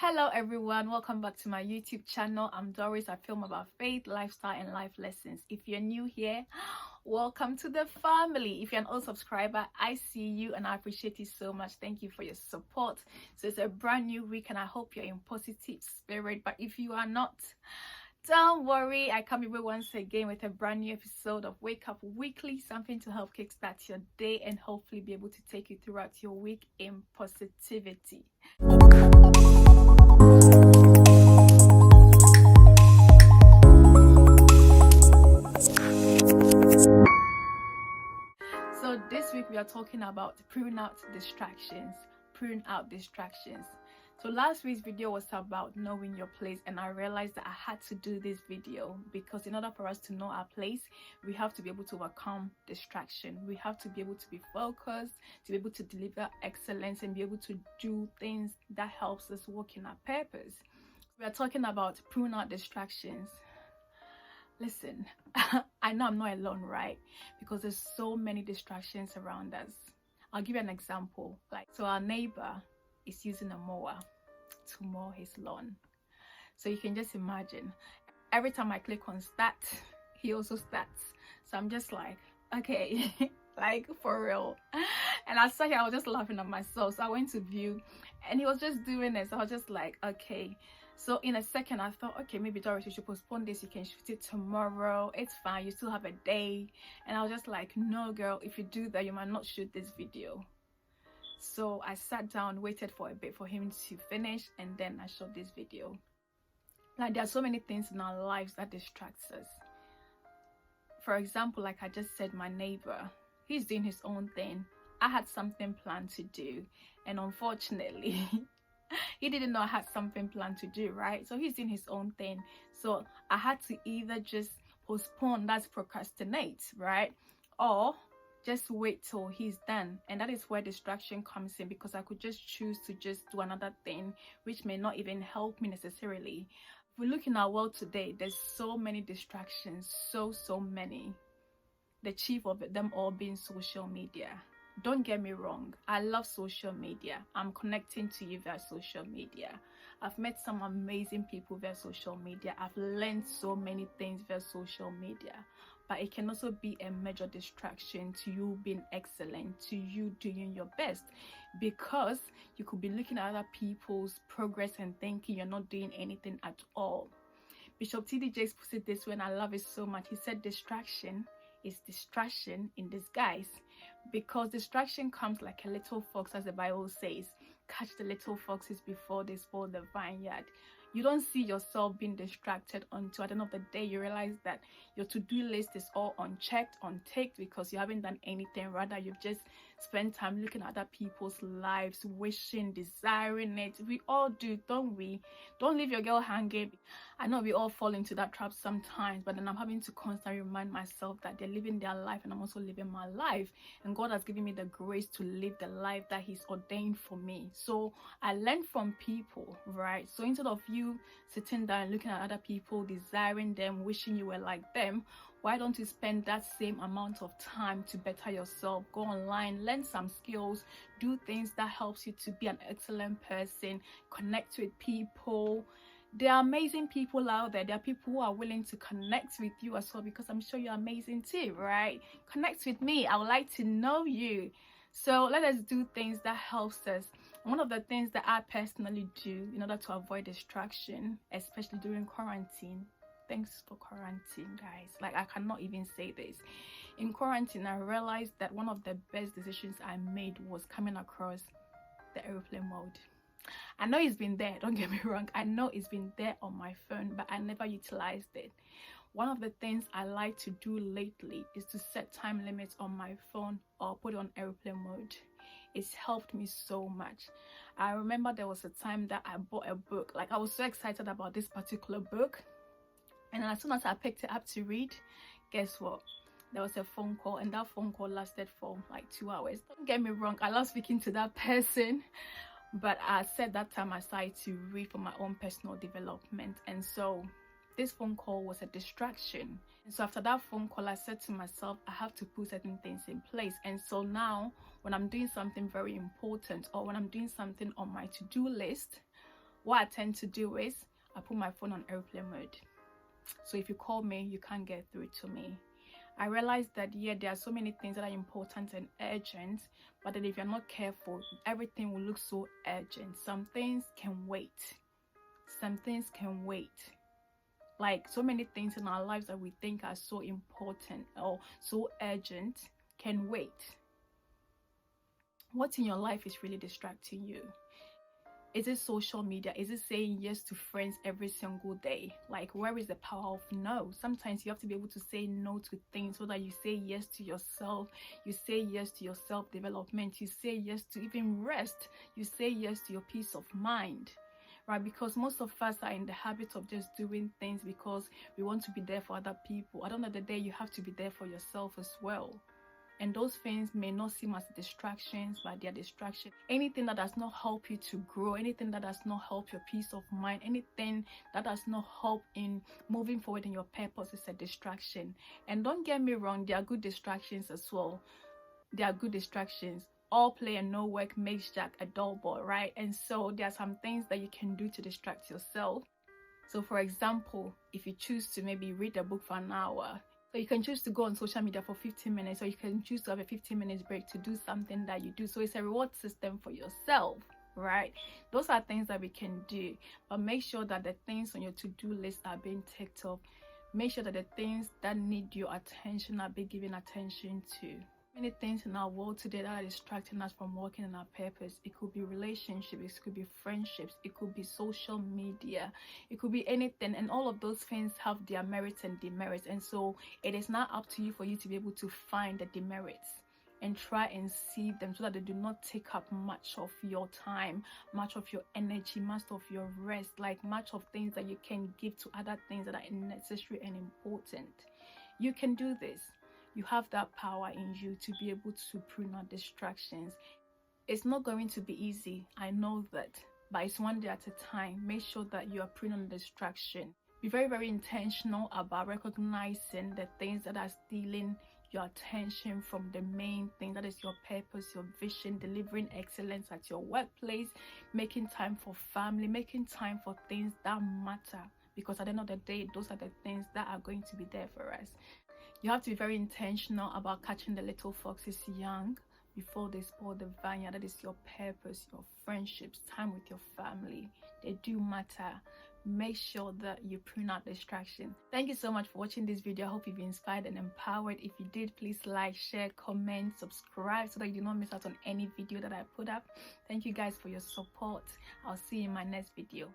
Hello everyone, welcome back to my YouTube channel. I'm Doris. I film about faith, lifestyle and life lessons. If you're new here, welcome to the family. If you're an old subscriber, I see you and I appreciate you so much. Thank you for your support. So it's a brand new week and I hope you're in positive spirit, but if you are not, don't worry, I come here once again with a brand new episode of Wake Up Weekly, something to help kickstart your day and hopefully be able to take you throughout your week in positivity. So this week we are talking about prune out distractions. Prune out distractions. So last week's video was about knowing your place, and I realized that I had to do this video because in order for us to know our place, we have to be able to overcome distraction. We have to be able to be focused, to be able to deliver excellence and be able to do things that helps us walk in our purpose. We are talking about prune out distractions. Listen, I know I'm not alone, right? Because there's so many distractions around us. I'll give you an example. So our neighbor is using a mower to mow his lawn. So you can just imagine, every time I click on start, he also starts. So I'm just like, okay, like for real. And I sat here, I was just laughing at myself. So I went to view and he was just doing it. So I was just like, okay. So in a second, I thought, okay, maybe Doris, you should postpone this. You can shoot it tomorrow. It's fine. You still have a day. And I was just like, no, girl, if you do that, you might not shoot this video. So I sat down, waited for a bit for him to finish, and then I shot this video. Like, there are so many things in our lives that distracts us. For example, like I just said, my neighbor, he's doing his own thing. I had something planned to do, and unfortunately, he didn't know I had something planned to do, right? So he's doing his own thing. So I had to either just postpone, that's procrastinate, right? Or just wait till he's done. And that is where distraction comes in, because I could just choose to just do another thing which may not even help me necessarily. If we look in our world today, there's so many distractions, so many. The chief of them all being social media. Don't get me wrong, I love social media. I'm connecting to you via social media. I've met some amazing people via social media. I've learned so many things via social media. But it can also be a major distraction to you being excellent, to you doing your best, because you could be looking at other people's progress and thinking you're not doing anything at all. Bishop T.D. Jakes puts it this way, and I love it so much. He said distraction is distraction in disguise, because distraction comes like a little fox, as the Bible says. Catch the little foxes before they spoil the vineyard. You don't see yourself being distracted until at the end of the day you realize that your to-do list is all unchecked, unticked, because you haven't done anything. Rather, you've just spent time looking at other people's lives, wishing, desiring it. We all do, don't we? Don't leave your girl hanging. I know we all fall into that trap sometimes, but then I'm having to constantly remind myself that they're living their life and I'm also living my life. And God has given me the grace to live the life that He's ordained for me. So I learn from people, right? So instead of you sitting down and looking at other people, desiring them, wishing you were like them, why don't you spend that same amount of time to better yourself? Go online, learn some skills, do things that helps you to be an excellent person, connect with people. There are amazing people out there. There are people who are willing to connect with you as well, because I'm sure you're amazing too, right? Connect with me. I would like to know you. So let us do things that helps us. One of the things that I personally do in order to avoid distraction, especially during quarantine. Thanks for quarantine, guys. Like, I cannot even say this. In quarantine, I realized that one of the best decisions I made was coming across the airplane mode. I know it's been there, don't get me wrong. I know it's been there on my phone, but I never utilized it. One of the things I like to do lately is to set time limits on my phone or put it on airplane mode. It's helped me so much. I remember there was a time that I bought a book. Like, I was so excited about this particular book. And as soon as I picked it up to read, guess what? There was a phone call, and that phone call lasted for like 2 hours. Don't get me wrong, I love speaking to that person. But I set that time aside to read for my own personal development. And so this phone call was a distraction. And so after that phone call, I said to myself, I have to put certain things in place. And so now when I'm doing something very important, or when I'm doing something on my to-do list, what I tend to do is I put my phone on airplane mode. So if you call me, you can't get through to me. I realized that, yeah, there are so many things that are important and urgent, but that if you're not careful, everything will look so urgent. Some things can wait. Some things can wait. Like, so many things in our lives that we think are so important or so urgent can wait. What in your life is really distracting you? Is it social media? Is it saying yes to friends every single day? Like, where is the power of no? Sometimes you have to be able to say no to things so that you say yes to yourself. You say yes to your self-development. You say yes to even rest. You say yes to your peace of mind. Right? Because most of us are in the habit of just doing things because we want to be there for other people. At the end of the day, you have to be there for yourself as well. And those things may not seem as distractions, but they are distractions. Anything that does not help you to grow, anything that does not help your peace of mind, anything that does not help in moving forward in your purpose is a distraction. And don't get me wrong, there are good distractions as well. There are good distractions. All play and no work makes Jack a dull boy, right? And so there are some things that you can do to distract yourself. So for example, if you choose to maybe read a book for an hour, so you can choose to go on social media for 15 minutes, or you can choose to have a 15 minutes break to do something that you do. So it's a reward system for yourself, right? Those are things that we can do, but make sure that the things on your to-do list are being ticked off. Make sure that the things that need your attention are being given attention to. Many things in our world today that are distracting us from working in our purpose. It could be relationships, it could be friendships, it could be social media, it could be anything, and all of those things have their merits and demerits. And so it is now up to you for you to be able to find the demerits and try and see them so that they do not take up much of your time, much of your energy, much of your rest, like much of things that you can give to other things that are necessary and important. You can do this. You have that power in you to be able to prune out distractions. It's not going to be easy, I know that, but it's one day at a time. Make sure that you are pruning distraction. Be very, very intentional about recognizing the things that are stealing your attention from the main thing, that is your purpose, your vision, delivering excellence at your workplace, making time for family, making time for things that matter, because at the end of the day, those are the things that are going to be there for us. You have to be very intentional about catching the little foxes young before they spoil the vineyard. That is your purpose, your friendships, time with your family. They do matter. Make sure that you prune out distraction. Thank you so much for watching this video. I hope you've been inspired and empowered. If you did, please like, share, comment, subscribe so that you do not miss out on any video that I put up. Thank you guys for your support. I'll see you in my next video.